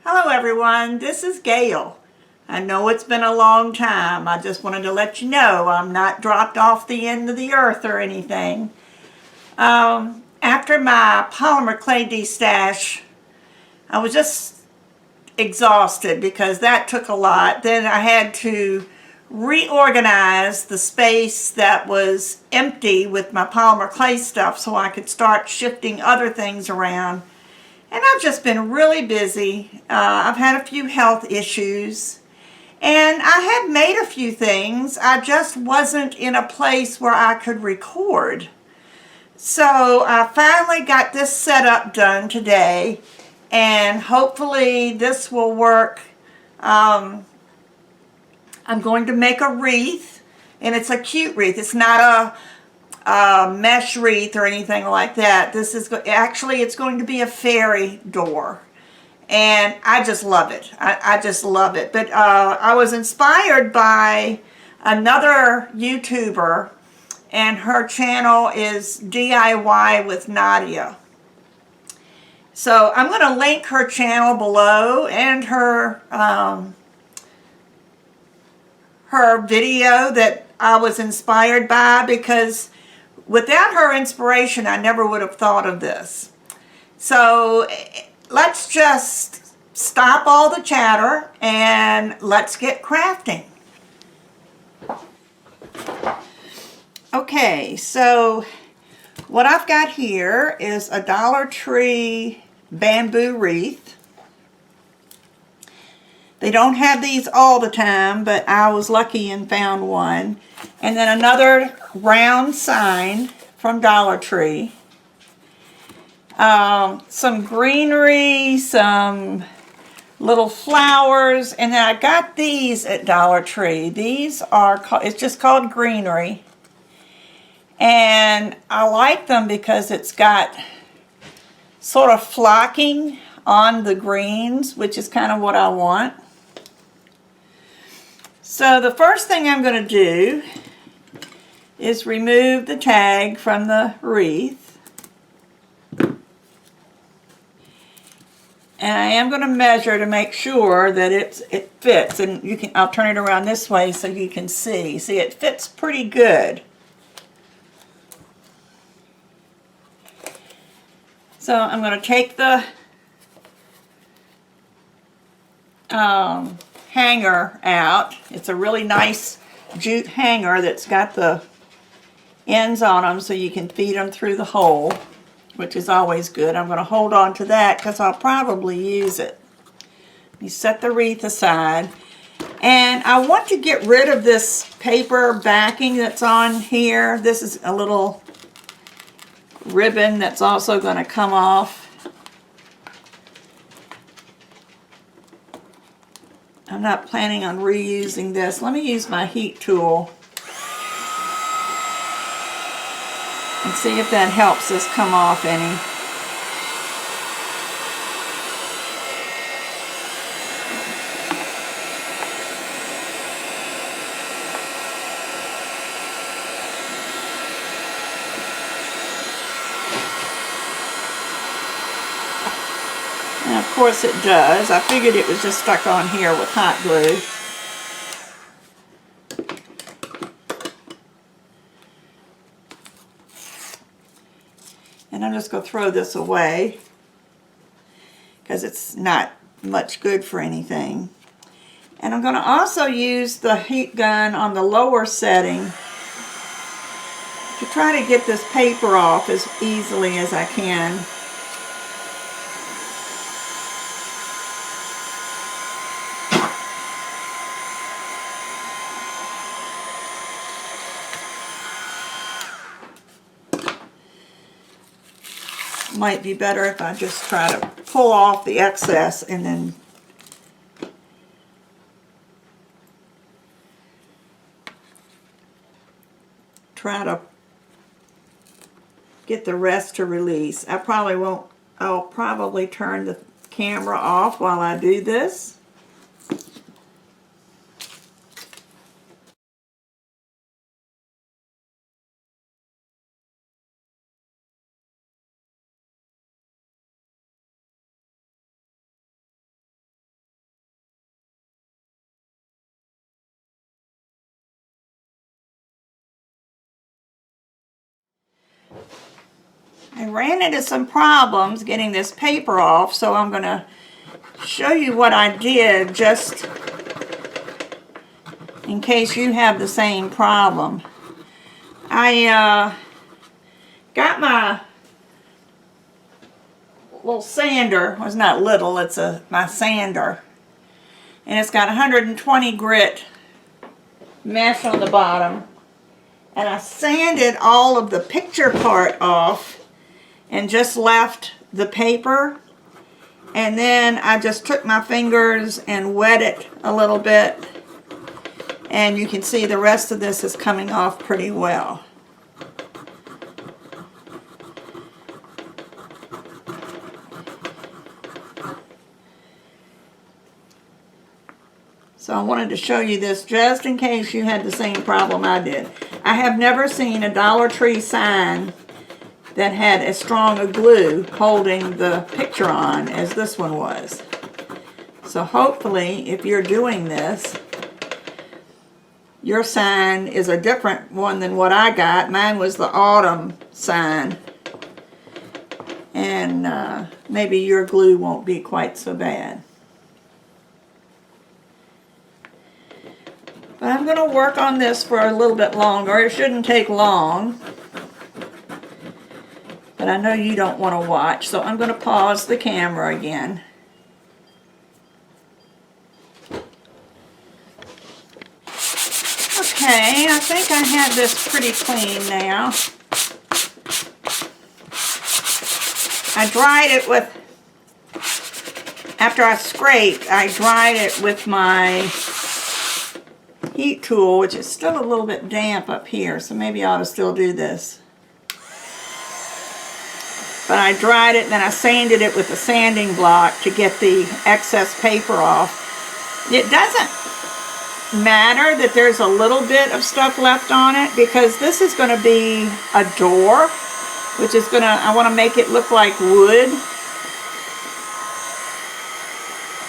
Hello everyone, this is Gayle. I know it's been a long time. I just wanted to let you know I'm not dropped off the end of the earth or anything. After my polymer clay destash, I was just exhausted because that took a lot. Then I had to reorganize the space that was empty with my polymer clay stuff so I could start shifting other things around. And I've just been really busy. I've had a few health issues. And I had made a few things. I just wasn't in a place where I could record. So I finally got this setup done today. And hopefully this will work. I'm going to make a wreath. And it's a cute wreath. It's not a mesh wreath or anything like that. This is actually, it's going to be a fairy door, and I just love it. I just love it. But I was inspired by another YouTuber, and her channel is DIY with Nadia. So I'm going to link her channel below and her video that I was inspired by, because without her inspiration, I never would have thought of this. So let's just stop all the chatter and let's get crafting. Okay, so what I've got here is a Dollar Tree bamboo wreath. They don't have these all the time, but I was lucky and found one. And then another round sign from Dollar Tree. Some greenery, some little flowers, and then I got these at Dollar Tree. These are, it's just called greenery. And I like them because it's got sort of flocking on the greens, which is kind of what I want. So the first thing I'm going to do is remove the tag from the wreath. And I am going to measure to make sure that it fits. And I'll turn it around this way so you can see. See, it fits pretty good. So I'm going to take the hanger out. It's a really nice jute hanger that's got the ends on them so you can feed them through the hole, which is always good. I'm going to hold on to that because I'll probably use it. You set the wreath aside, and I want to get rid of this paper backing that's on here. This is a little ribbon that's also going to come off. I'm not planning on reusing this. Let me use my heat tool and see if that helps this come off any. And of course it does. I figured it was just stuck on here with hot glue. And I'm just going to throw this away because it's not much good for anything. And I'm going to also use the heat gun on the lower setting to try to get this paper off as easily as I can. Might be better if I just try to pull off the excess and then try to get the rest to release. I'll probably turn the camera off while I do this. I ran into some problems getting this paper off, so I'm going to show you what I did just in case you have the same problem. I got my little sander. Well, it's not little, it's my sander. And it's got 120 grit mesh on the bottom. And I sanded all of the picture part off and just left the paper. And then I just took my fingers and wet it a little bit. And you can see the rest of this is coming off pretty well. So I wanted to show you this just in case you had the same problem I did. I have never seen a Dollar Tree sign that had as strong a glue holding the picture on as this one was. So hopefully, if you're doing this, your sign is a different one than what I got. Mine was the autumn sign. And maybe your glue won't be quite so bad. But I'm going to work on this for a little bit longer. It shouldn't take long. But I know you don't want to watch, so I'm going to pause the camera again. Okay, I think I have this pretty clean now. I dried it with, after I scraped, I dried it with my heat tool, which is still a little bit damp up here, so maybe I ought to still do this. But I dried it, then I sanded it with a sanding block to get the excess paper off. It doesn't matter that there's a little bit of stuff left on it, because this is going to be a door, which is going to, I want to make it look like wood.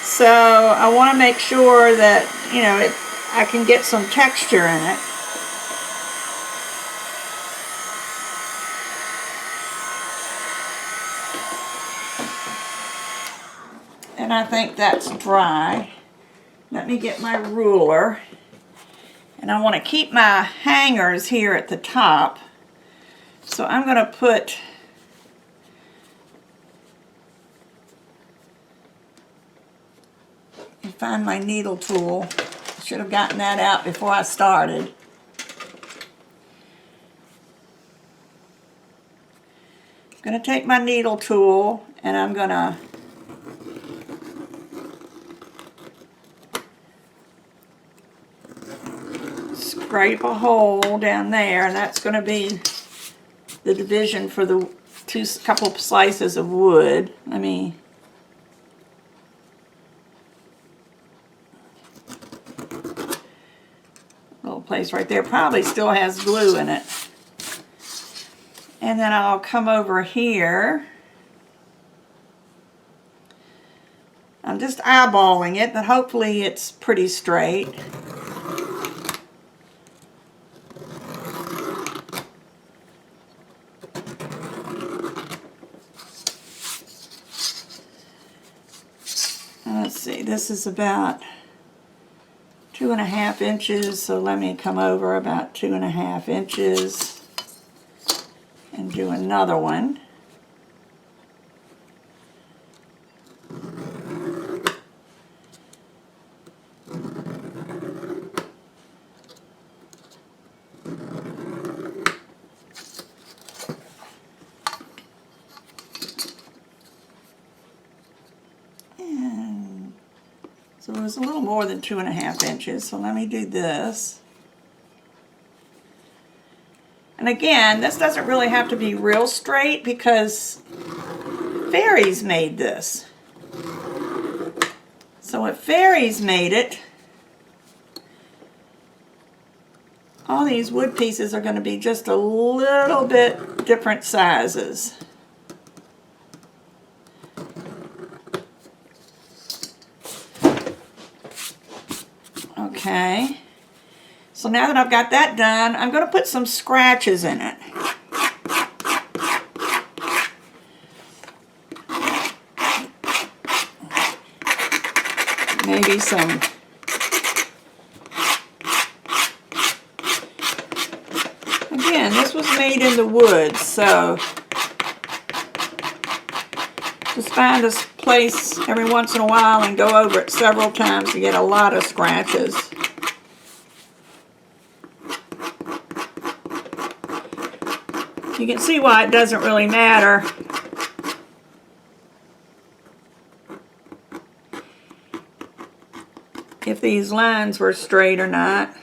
So I want to make sure that, you know, I can get some texture in it. And I think that's dry. Let me get my ruler. And I want to keep my hangers here at the top. So I'm going to put find my needle tool. Should have gotten that out before I started. I'm going to take my needle tool and I'm going to scrape a hole down there, and that's going to be the division for the couple slices of wood. Let me place right there, probably still has glue in it. And then I'll come over here. I'm just eyeballing it, but hopefully it's pretty straight. Let's see, this is about 2.5 inches, so let me come over about 2.5 inches and do another one. So it was a little more than 2.5 inches, so let me do this. And again, this doesn't really have to be real straight because fairies made this. So if fairies made it, all these wood pieces are going to be just a little bit different sizes. Okay, so now that I've got that done, I'm going to put some scratches in it. maybe some again, this was made in the woods, so just find a place every once in a while and go over it several times to get a lot of scratches. You can see why it doesn't really matter if these lines were straight or not.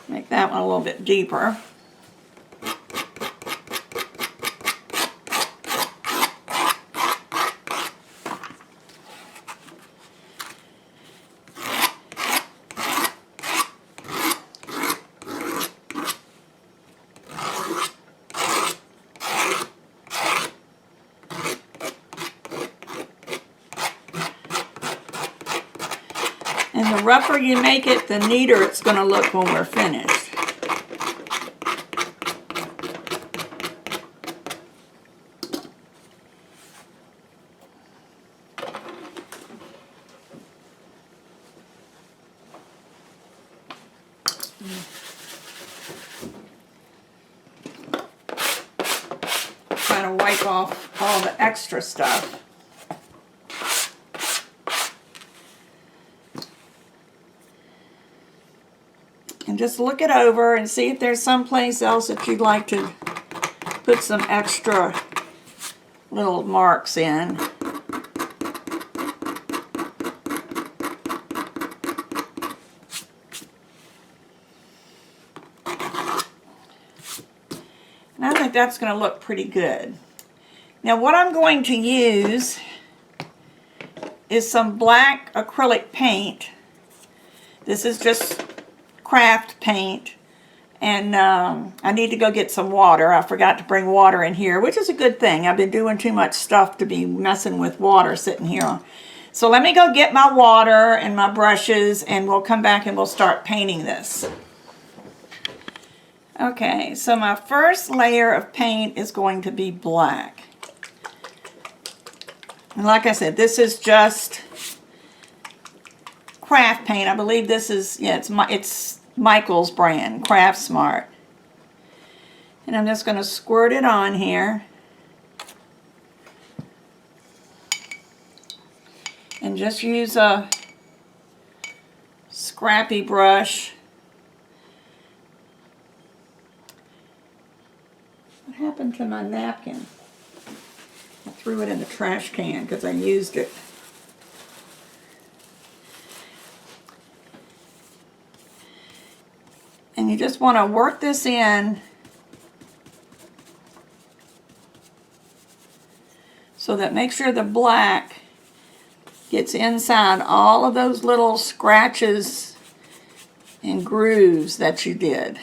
Make that one a little bit deeper. And the rougher you make it, the neater it's going to look when we're finished. Trying to wipe off all the extra stuff. And just look it over and see if there's someplace else that you'd like to put some extra little marks in. And I think that's going to look pretty good. Now what I'm going to use is some black acrylic paint. This is just craft paint, and I need to go get some water. I forgot to bring water in here, which is a good thing. I've been doing too much stuff to be messing with water sitting here. So let me go get my water and my brushes, and we'll come back and we'll start painting this. Okay, so my first layer of paint is going to be black. And like I said, this is just craft paint. I believe this is, yeah, it's Michael's brand, Craft Smart. And I'm just going to squirt it on here. And just use a scrappy brush. What happened to my napkin? I threw it in the trash can because I used it. And you just want to work this in so that make sure the black gets inside all of those little scratches and grooves that you did.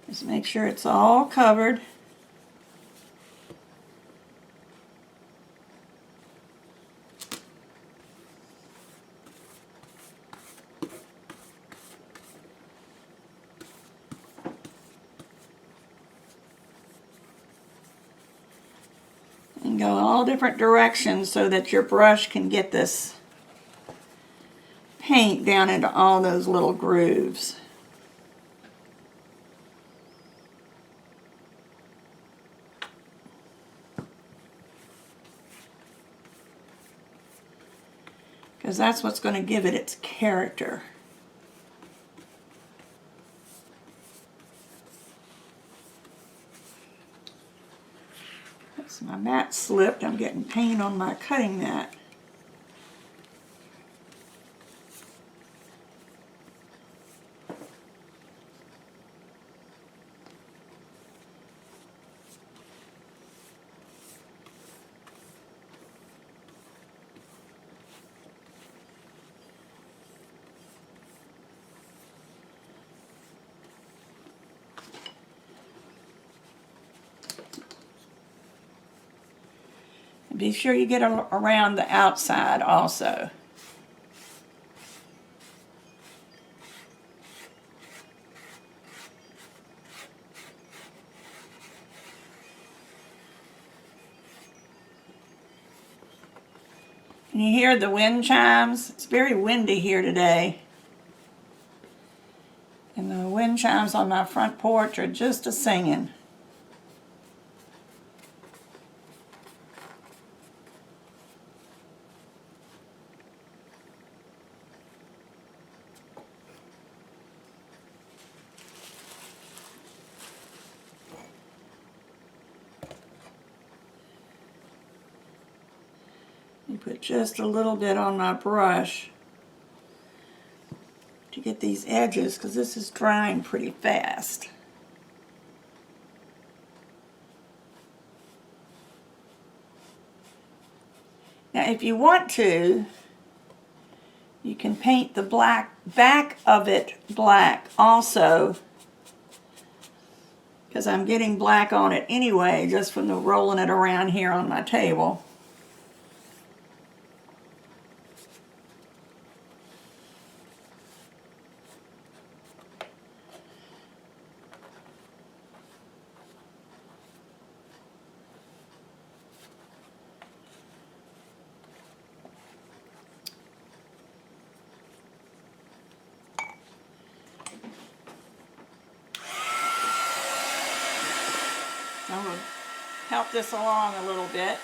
Just make sure it's all covered. And go all different directions so that your brush can get this paint down into all those little grooves. Because that's what's going to give it its character. So my mat slipped. I'm getting paint on my cutting mat. Be sure you get around the outside also. Can you hear the wind chimes? It's very windy here today. And the wind chimes on my front porch are just a-singing. You put just a little bit on my brush to get these edges, because this is drying pretty fast. Now if you want to, you can paint the back of it black also, because I'm getting black on it anyway just from the rolling it around here on my table. I'm going to help this along a little bit.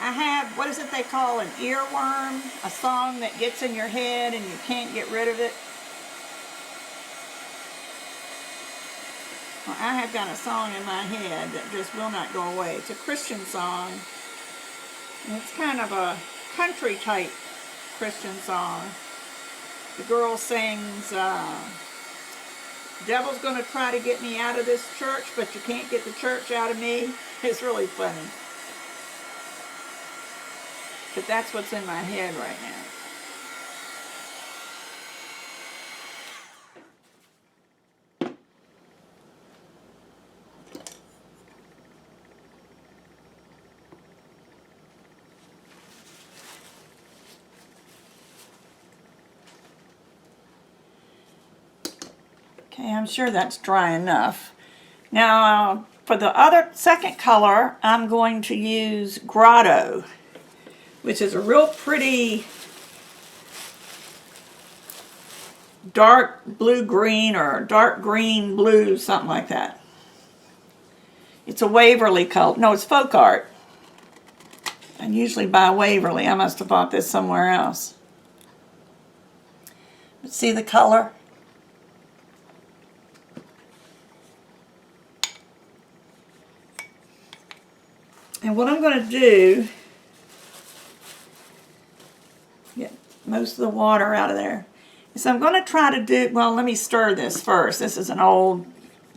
I have, what is it they call an earworm? A song that gets in your head and you can't get rid of it. Well, I have got a song in my head that just will not go away. It's a Christian song. And it's kind of a country type Christian song. The girl sings, devil's going to try to get me out of this church, but you can't get the church out of me. It's really funny. But that's what's in my head right now. Okay, I'm sure that's dry enough. Now, for the second color, I'm going to use Grotto, which is a real pretty dark blue-green or dark green-blue, something like that. It's a Waverly color. No, it's Folk Art. I usually buy Waverly. I must have bought this somewhere else. But see the color? And what I'm going to do, get most of the water out of there, is I'm going to try to do, well, let me stir this first. This is an old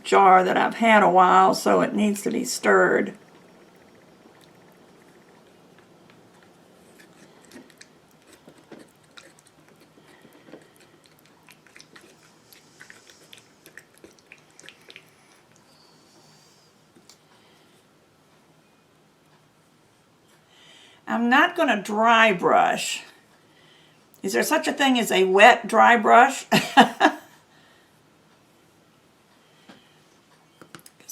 jar that I've had a while, so it needs to be stirred. I'm not going to dry brush. Is there such a thing as a wet dry brush? Because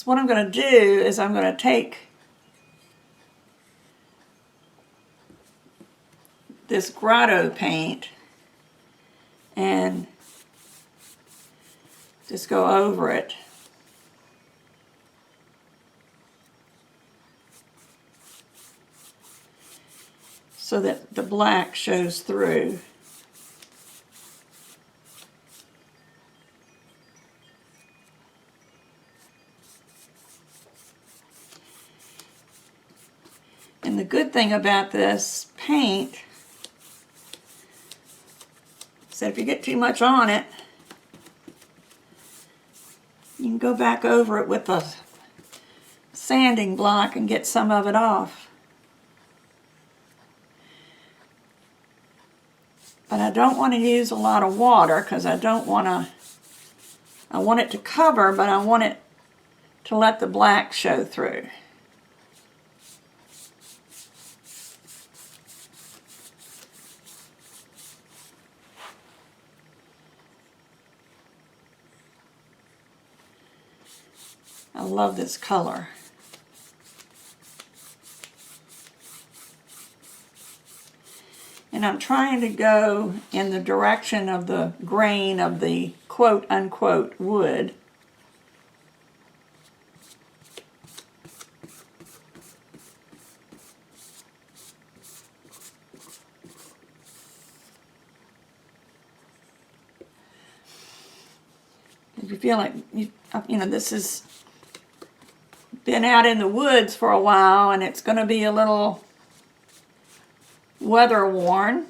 what I'm going to do is I'm going to take this Grotto paint and just go over it. So that the black shows through. And the good thing about this paint is that if you get too much on it, you can go back over it with a sanding block and get some of it off. But I don't want to use a lot of water because I want it to cover, but I want it to let the black show through. I love this color. And I'm trying to go in the direction of the grain of the quote-unquote wood. If you feel like, you know, this has been out in the woods for a while and it's going to be a little weather worn.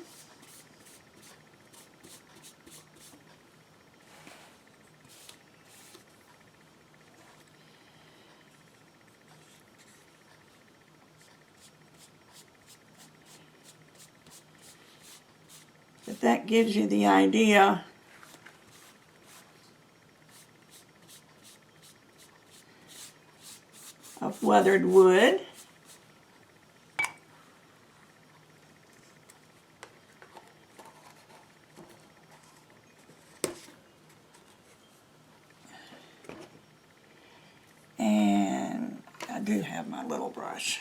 But that gives you the idea of weathered wood. And I do have my little brush.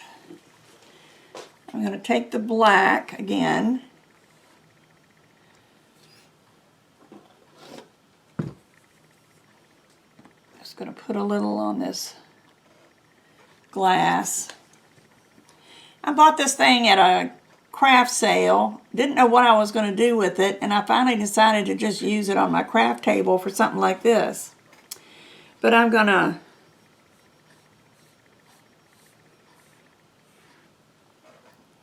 I'm going to take the black again. Just going to put a little on this glass. I bought this thing at a craft sale. Didn't know what I was going to do with it, and I finally decided to just use it on my craft table for something like this. But I'm going to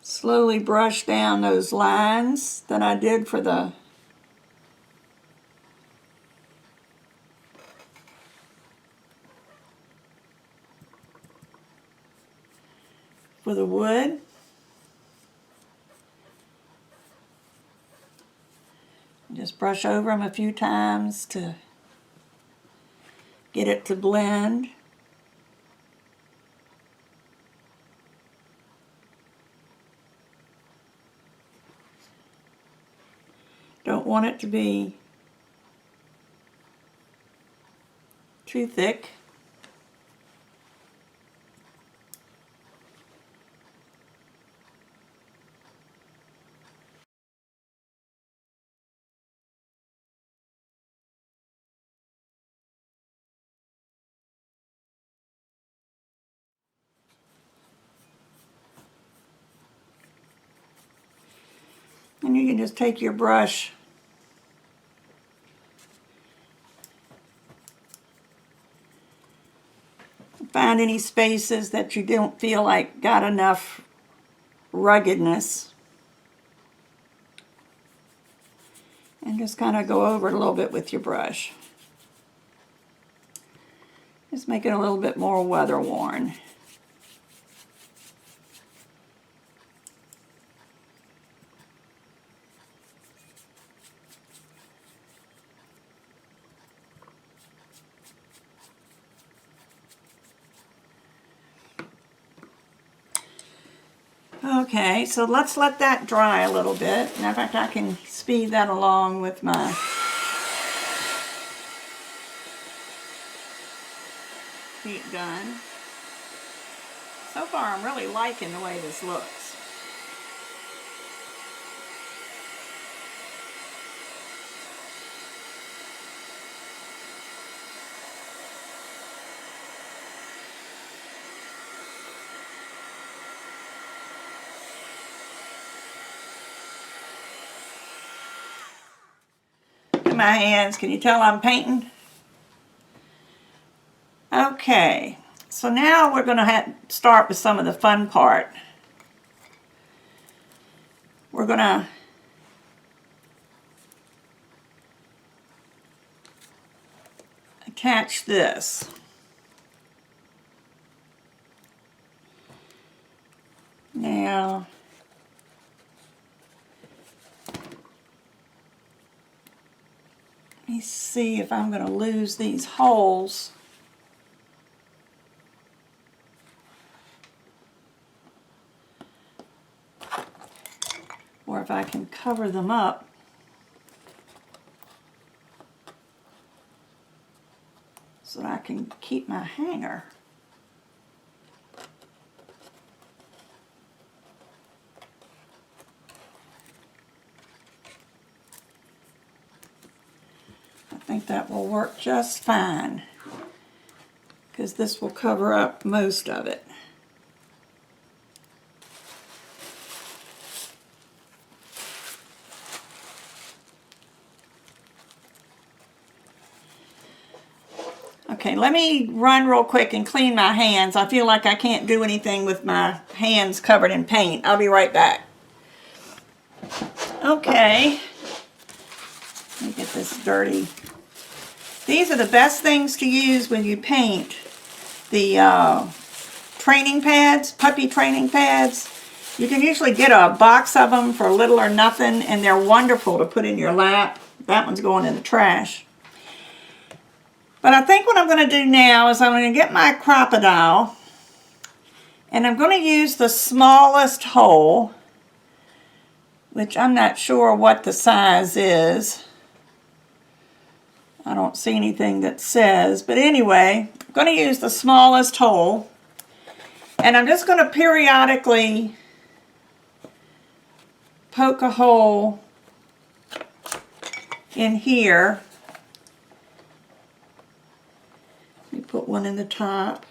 slowly brush down those lines that I did for the wood. Just brush over them a few times to get it to blend. Don't want it to be too thick. And you can just take your brush and find any spaces that you don't feel like got enough ruggedness. And just kind of go over it a little bit with your brush. Just make it a little bit more weather worn. Okay, so let's let that dry a little bit. Now, in fact, I can speed that along with my heat gun. So far, I'm really liking the way this looks. My hands, can you tell I'm painting? Okay, so now we're going to start with some of the fun part. we're going to attach this. Now, let me see if I'm going to lose these holes. Or if I can cover them up. So that I can keep my hanger. I think that will work just fine, because this will cover up most of it. Okay, let me run real quick and clean my hands. I feel like I can't do anything with my hands covered in paint. I'll be right back. Okay, let me get this dirty. These are the best things to use when you paint. The training pads, puppy training pads. You can usually get a box of them for little or nothing, and they're wonderful to put in your lap. That one's going in the trash. But I think what I'm going to do now is I'm going to get my crocodile, and I'm going to use the smallest hole, which I'm not sure what the size is. I don't see anything that says, but anyway, I'm going to use the smallest hole, and I'm just going to periodically poke a hole in here. Let me put one in the top.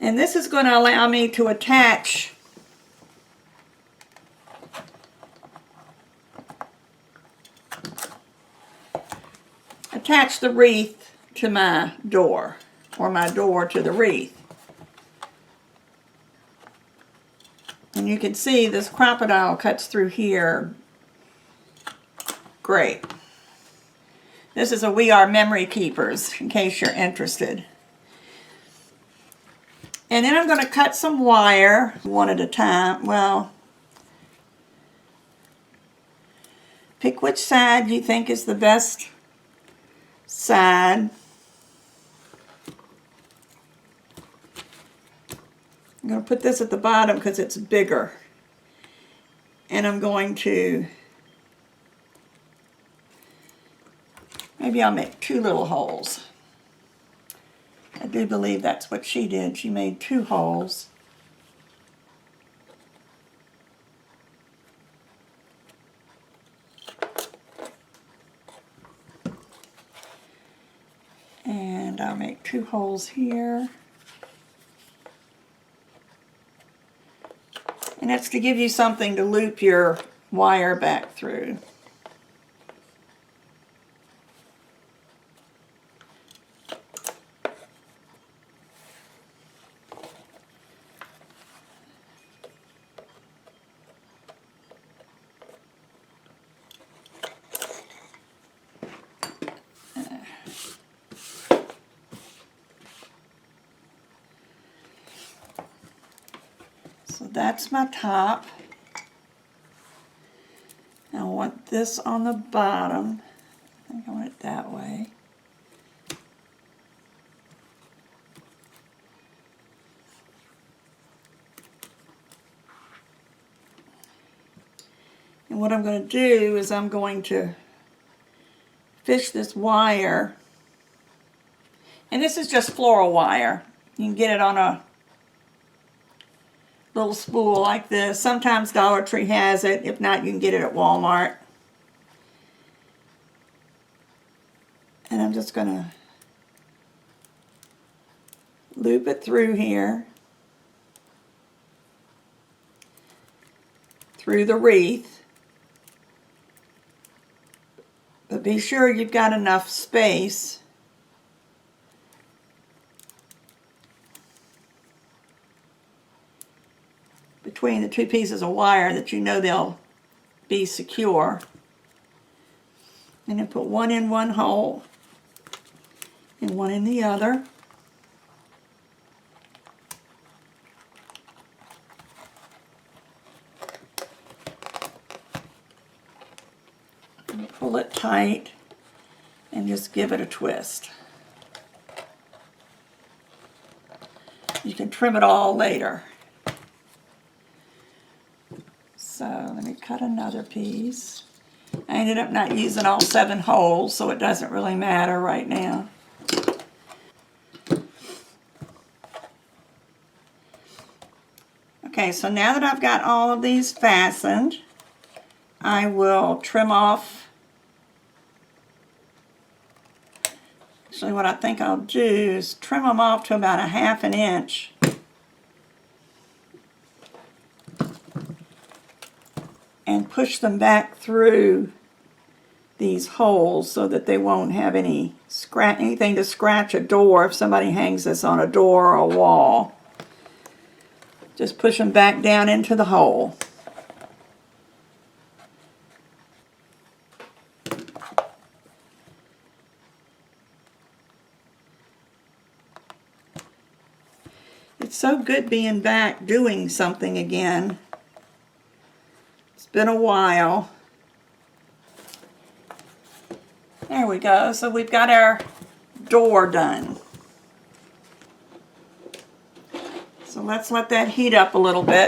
And this is going to allow me to attach the wreath to my door, or my door to the wreath. And you can see this crocodile cuts through here. Great. This is a We Are Memory Keepers, in case you're interested. And then I'm going to cut some wire one at a time. Well, pick which side you think is the best side. I'm going to put this at the bottom because it's bigger. And I'm going to, maybe I'll make 2 little holes. I do believe that's what she did. She made 2 holes. And I'll make 2 holes here. And that's to give you something to loop your wire back through. So that's my top. I want this on the bottom. I think I want it that way. And what I'm going to do is I'm going to fish this wire. And this is just floral wire. You can get it on a little spool like this. Sometimes Dollar Tree has it. If not, you can get it at Walmart. And I'm just going to loop it through here, through the wreath. But be sure you've got enough space between the 2 pieces of wire that you know they'll be secure. And then put one in one hole and one in the other. And pull it tight and just give it a twist. You can trim it all later. So let me cut another piece. I ended up not using all 7 holes, so it doesn't really matter right now. Okay, so now that I've got all of these fastened, I will trim off. Actually, what I think I'll do is trim them off to about 1/2 inch. And push them back through these holes so that they won't have anything to scratch a door if somebody hangs this on a door or a wall. Just push them back down into the hole. It's so good being back doing something again. It's been a while. There we go. So we've got our door done. So let's let that heat up a little bit.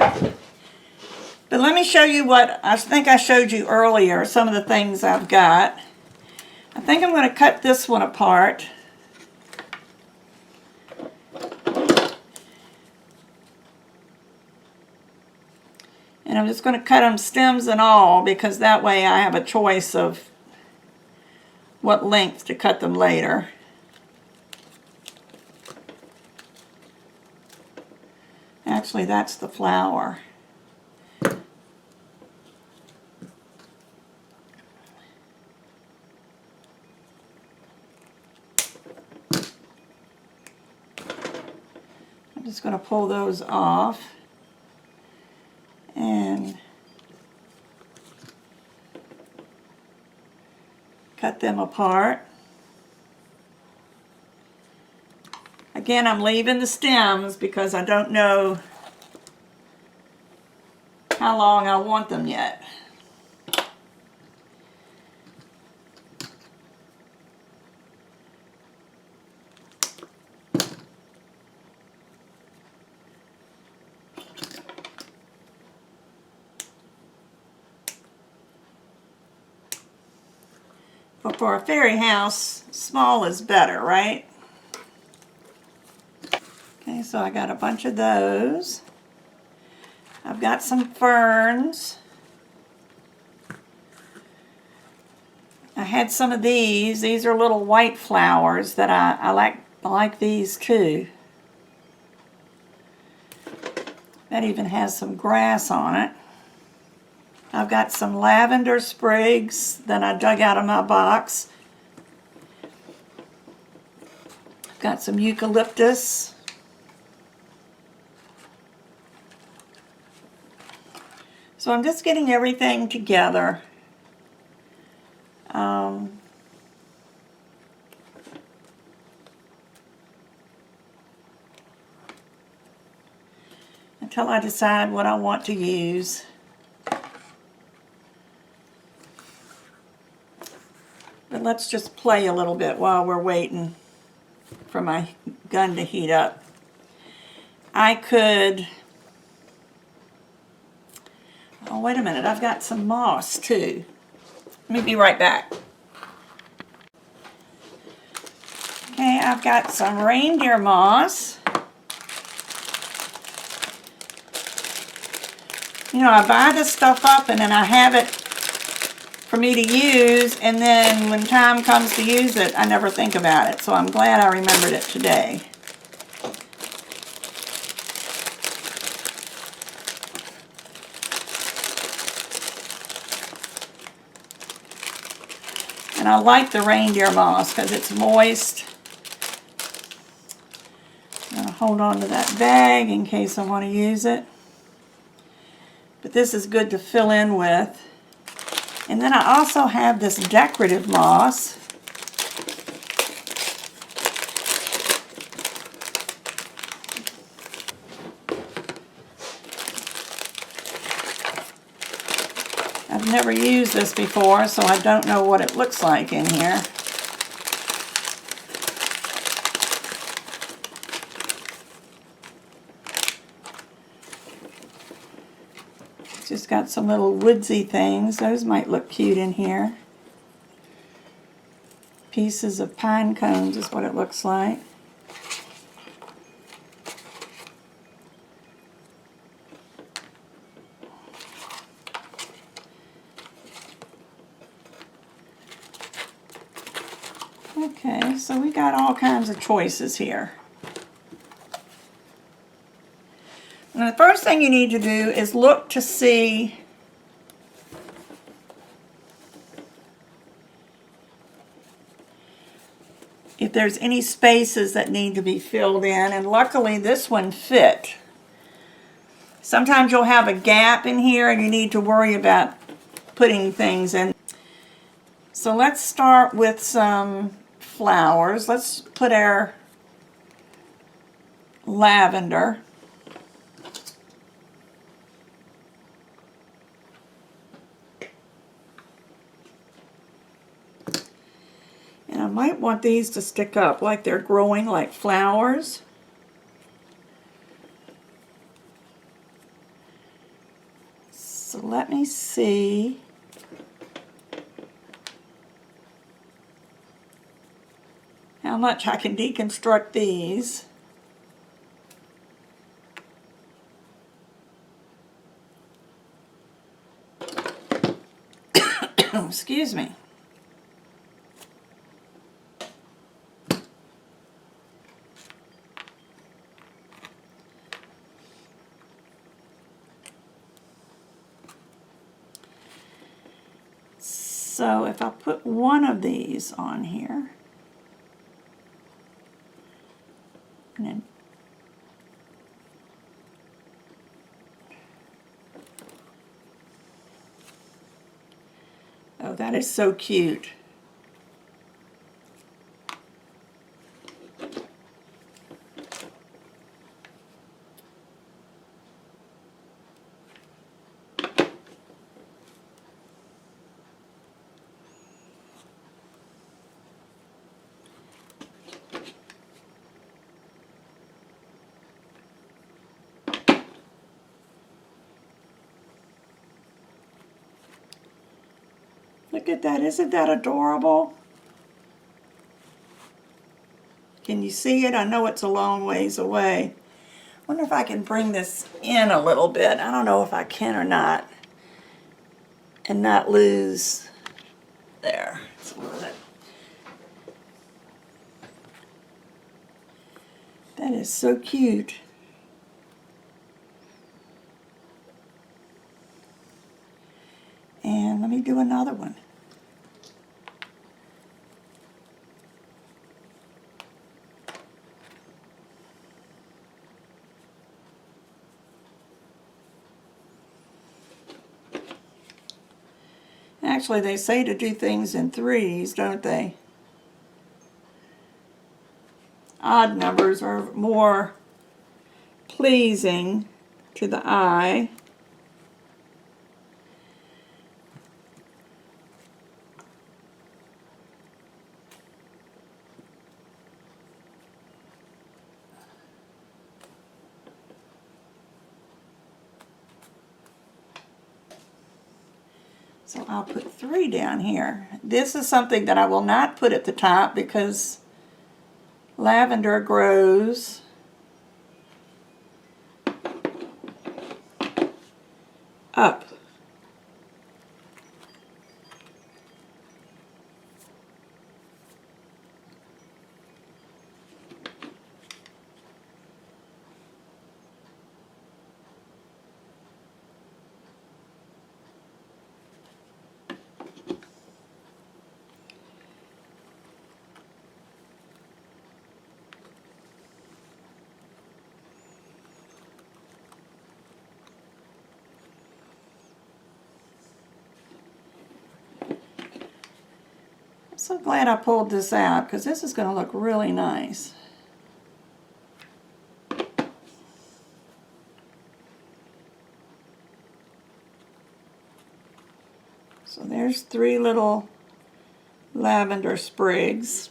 But let me show you what I think I showed you earlier, some of the things I've got. I think I'm going to cut this one apart. And I'm just going to cut them stems and all, because that way I have a choice of what length to cut them later. Actually, that's the flower. I'm just going to pull those off and cut them apart. Again, I'm leaving the stems because I don't know how long I want them yet. But for a fairy house, small is better, right? Okay, so I got a bunch of those. I've got some ferns. I had some of these. These are little white flowers that I like these too. That even has some grass on it. I've got some lavender sprigs that I dug out of my box. I've got some eucalyptus. So I'm just getting everything together. Until I decide what I want to use. But let's just play a little bit while we're waiting for my gun to heat up. I could... Oh, wait a minute. I've got some moss, too. Let me be right back. Okay, I've got some reindeer moss. You know, I buy this stuff up and then I have it for me to use, and then when time comes to use it, I never think about it. So I'm glad I remembered it today. And I like the reindeer moss because it's moist. I'm going to hold on to that bag in case I want to use it. But this is good to fill in with. And then I also have this decorative moss. I've never used this before, so I don't know what it looks like in here. It's just got some little woodsy things. Those might look cute in here. Pieces of pine cones is what it looks like. Okay, so we got all kinds of choices here. And the first thing you need to do is look to see if there's any spaces that need to be filled in, and luckily this one fit. Sometimes you'll have a gap in here and you need to worry about putting things in. So let's start with some flowers. Let's put our lavender. And I might want these to stick up like they're growing like flowers. So let me see. How much I can deconstruct these. Excuse me. So if I put one of these on here, and then oh, that is so cute. Look at that, isn't that adorable? Can you see it? I know it's a long ways away. I wonder if I can bring this in a little bit. I don't know if I can or not. And not lose there. That is so cute. And let me do another one. Actually, they say to do things in threes, don't they? Odd numbers are more pleasing to the eye. So I'll put 3 down here. This is something that I will not put at the top because lavender grows up. So glad I pulled this out because this is going to look really nice. So there's 3 little lavender sprigs.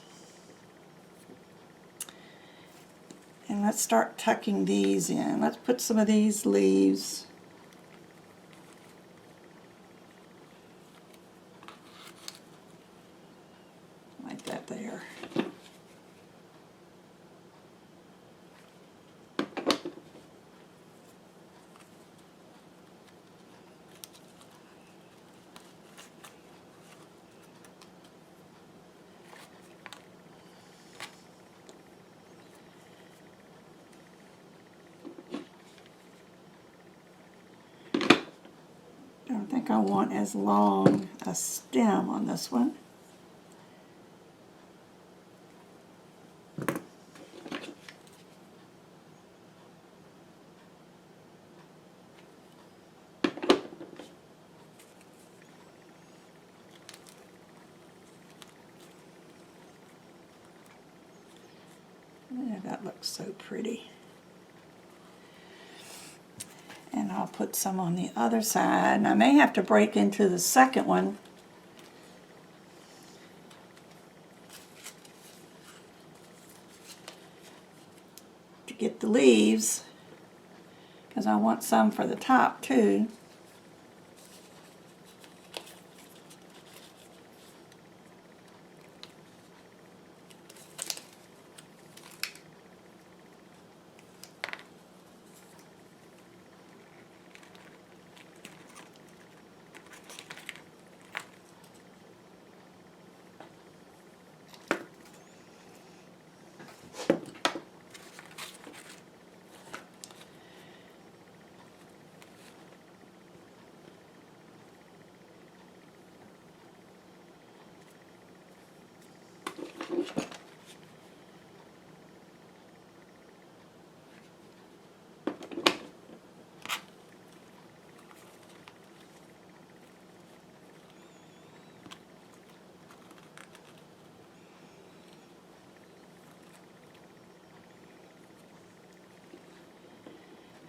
And let's start tucking these in. Let's put some of these leaves like that there. I don't think I want as long a stem on this one. Yeah, that looks so pretty. And I'll put some on the other side. And I may have to break into the second one to get the leaves, because I want some for the top too.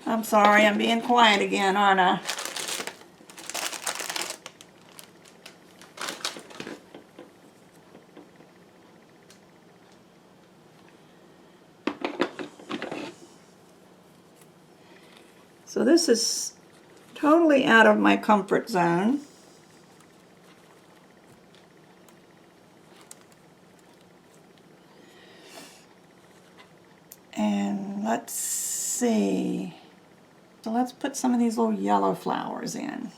I'm sorry, I'm being quiet again, aren't I? So this is totally out of my comfort zone. And let's see. So let's put some of these little yellow flowers in.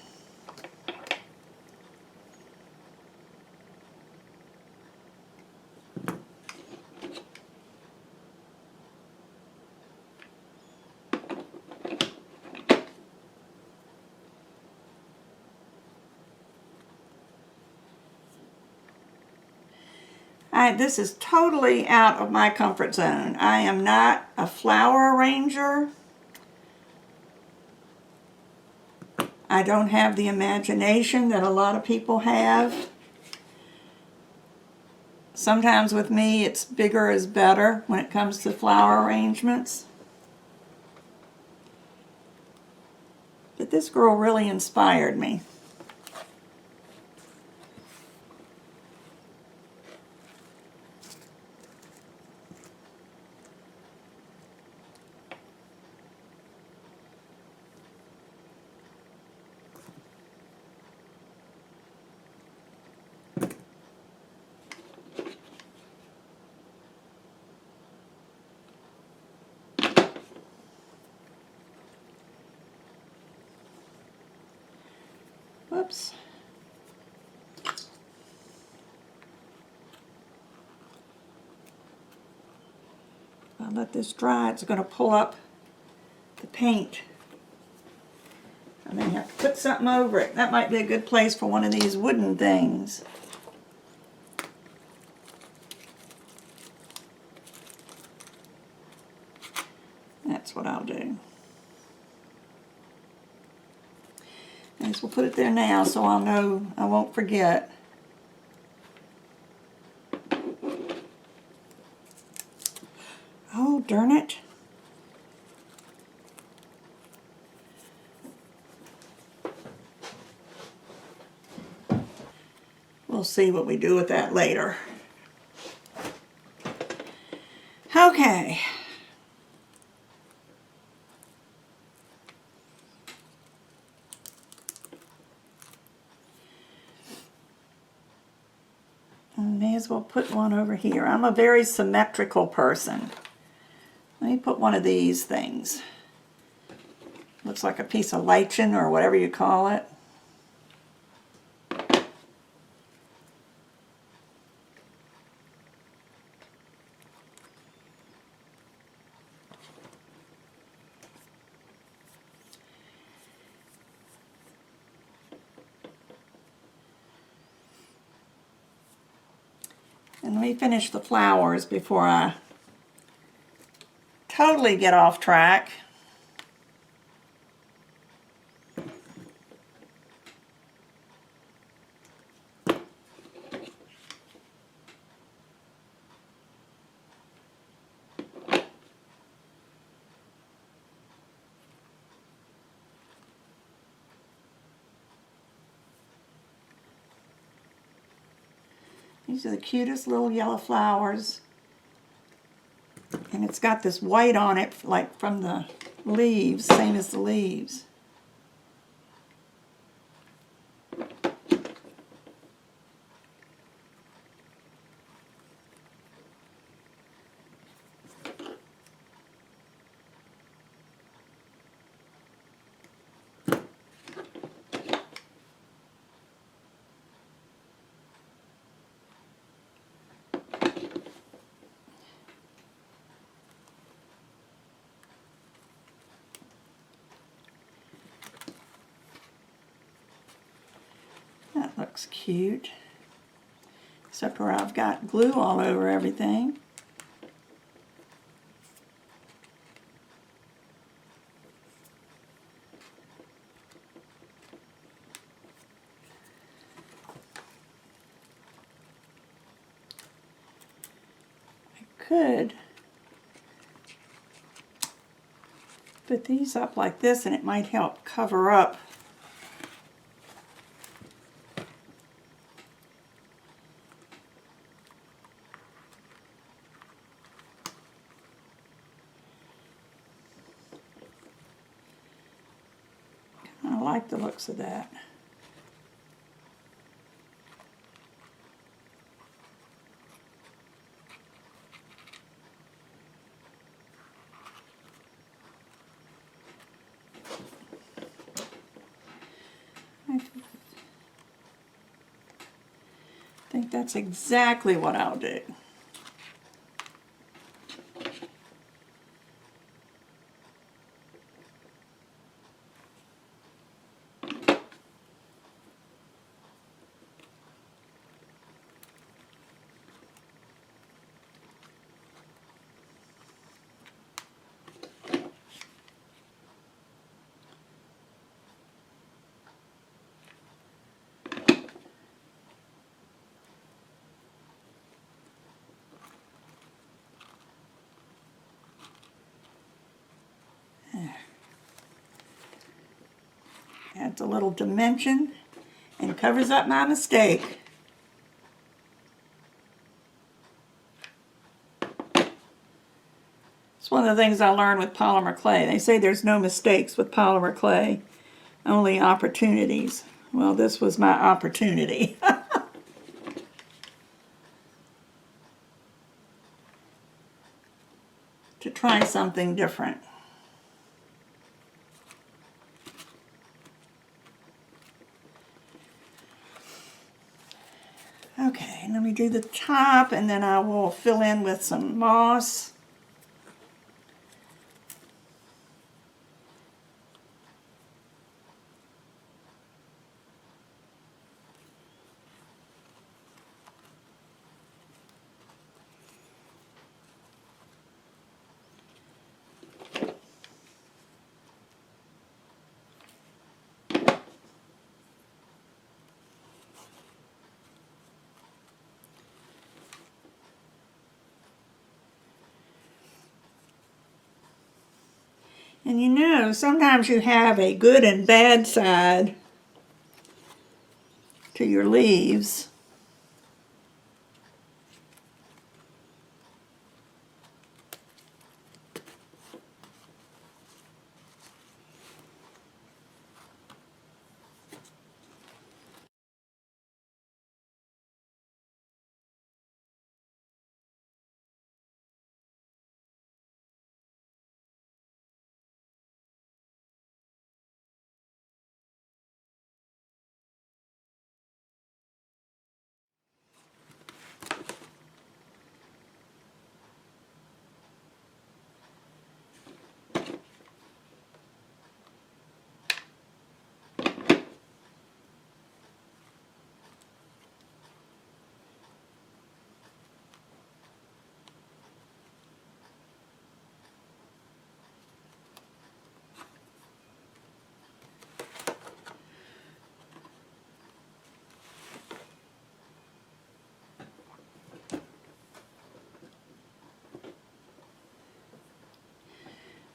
This is totally out of my comfort zone. I am not a flower arranger. I don't have the imagination that a lot of people have. Sometimes with me, it's bigger is better when it comes to flower arrangements. But this girl really inspired me. Whoops. I'll let this dry. It's going to pull up the paint. I may have to put something over it. That might be a good place for one of these wooden things. That's what I'll do. I guess we'll put it there now so I'll know I won't forget. Oh, darn it. We'll see what we do with that later. Okay. I may as well put one over here. I'm a very symmetrical person. Let me put one of these things. Looks like a piece of lichen or whatever you call it. And let me finish the flowers before I totally get off track. These are the cutest little yellow flowers. And it's got this white on it, like from the leaves, same as the leaves. That looks cute. Except where I've got glue all over everything. I could put these up like this and it might help cover up I like the looks of that. I think that's exactly what I'll do. Adds a little dimension and covers up my mistake. It's one of the things I learned with polymer clay. They say there's no mistakes with polymer clay, only opportunities. Well, this was my opportunity. To try something different. Okay, let me do the top and then I will fill in with some moss. And you know, sometimes you have a good and bad side to your leaves.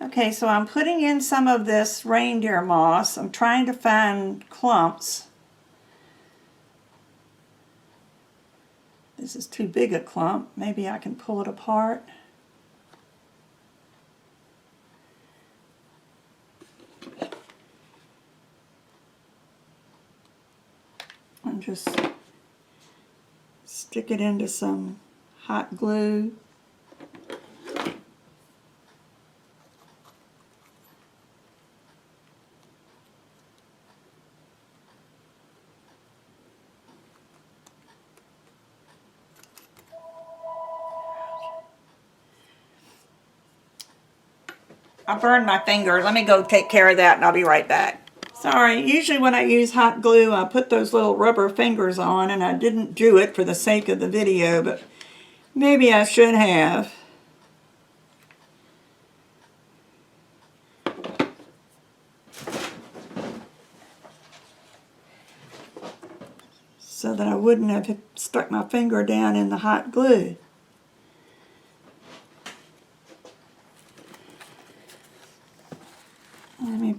Okay, so I'm putting in some of this reindeer moss. I'm trying to find clumps. This is too big a clump. Maybe I can pull it apart. And just stick it into some hot glue. I burned my finger. Let me go take care of that and I'll be right back. Sorry, usually when I use hot glue, I put those little rubber fingers on, and I didn't do it for the sake of the video, but maybe I should have. So that I wouldn't have stuck my finger down in the hot glue. Let me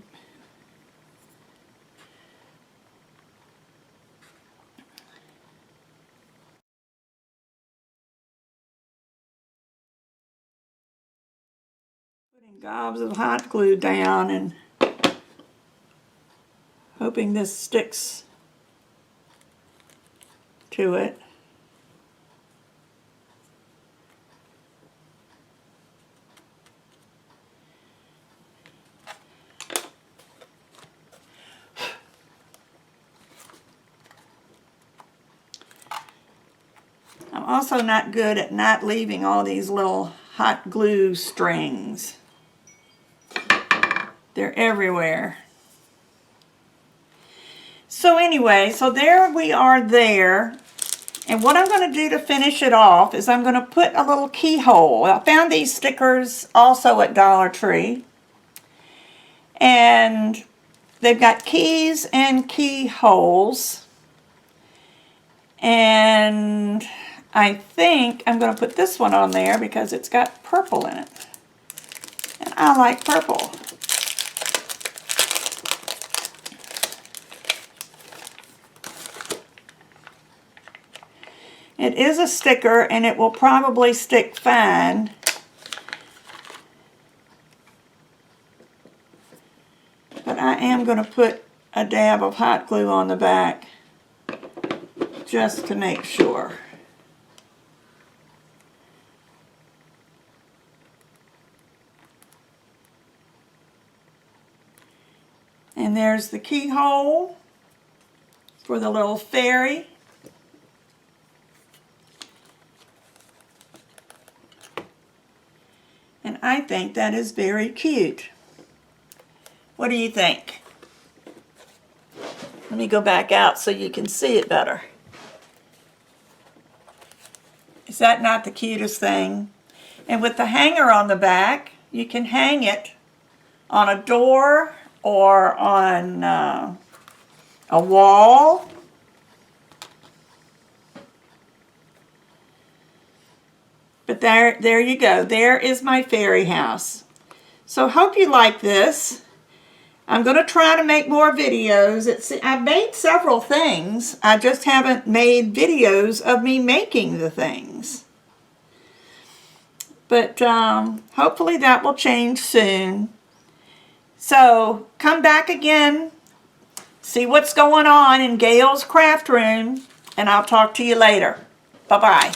putting gobs of hot glue down and hoping this sticks to it. I'm also not good at not leaving all these little hot glue strings. They're everywhere. So anyway, so there we are there. And what I'm going to do to finish it off is I'm going to put a little keyhole. I found these stickers also at Dollar Tree. And they've got keys and keyholes. And I think I'm going to put this one on there because it's got purple in it. And I like purple. It is a sticker and it will probably stick fine. But I am going to put a dab of hot glue on the back just to make sure. And there's the keyhole for the little fairy. And I think that is very cute. What do you think? Let me go back out so you can see it better. Is that not the cutest thing? And with the hanger on the back, you can hang it on a door or on a wall. But there you go. There is my fairy house. So hope you like this. I'm going to try to make more videos. I've made several things. I just haven't made videos of me making the things. But hopefully that will change soon. So come back again, see what's going on in Gayle's craft room, and I'll talk to you later. Bye-bye.